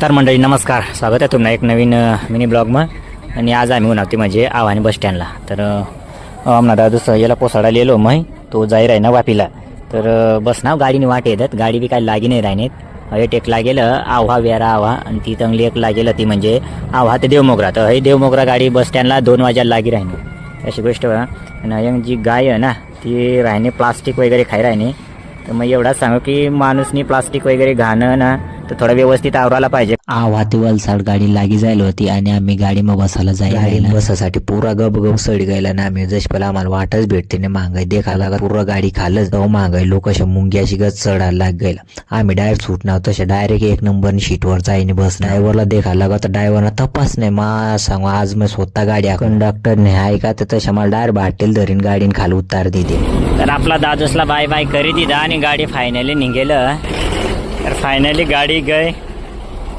तर मंडळी नमस्कार, स्वागत आहे तुम्हाला एक नवीन मिनी ब्लॉगમાં. आणि आज आम्ही होणार म्हणजे आव्हानी बस स्टँडला. तर आम्हाला दुसरं याला पोसाडा लिहिलो मग तो जाई राही ना वापीला. तर बस ना गाडीने वाट येतात, गाडी बी काही लागी नाही राहण्यात. एक एक लागेल आव्हा वेरा आव्हा आणि ती चांगली एक लागेल ती म्हणजे आव्हा ते देवमोगरा. तर हे देवमोगरा गाडी बस स्टँडला 2 वाजायला लागी राहिली अशी गोष्ट. आणि जी गाय आहे ना ती राहणे प्लास्टिक वगैरे खाई राहणे. तर मग एवढाच सांगू की माणूसनी प्लास्टिक वगैरे घाणं ना तर थोडं व्यवस्थित आवरायला पाहिजे. वाती वलसाड गाडी लागी जायला होती आणि आम्ही गाडी मग बसायला जायला बसासाठी पुरा गप गप सडी गेला ना. आम्ही जशी पहिला आम्हाला वाटच भेटते ना महागाई देखायला पुरा गाडी खालच जाऊ महागाई लोक अशा मुंगी अशी गच चढायला लाग गेला. आम्ही डायरेक्ट सुटणार तशा डायरेक्ट 1 नंबर सीटवर जाईने बस. ड्रायव्हरला देखायला लागला तर ड्रायव्हरला तपास नाही मा सांगू आज मी स्वतः गाडी कंडक्टर नाही आहे का तर तशा मला डायरेक्ट बाटेल धरीन गाडीने खाली उतार देते. तर आपला दादूसला बाय बाय करी दिदा आणि गाडी फायनली निघेल. तर फायनली गाडी गई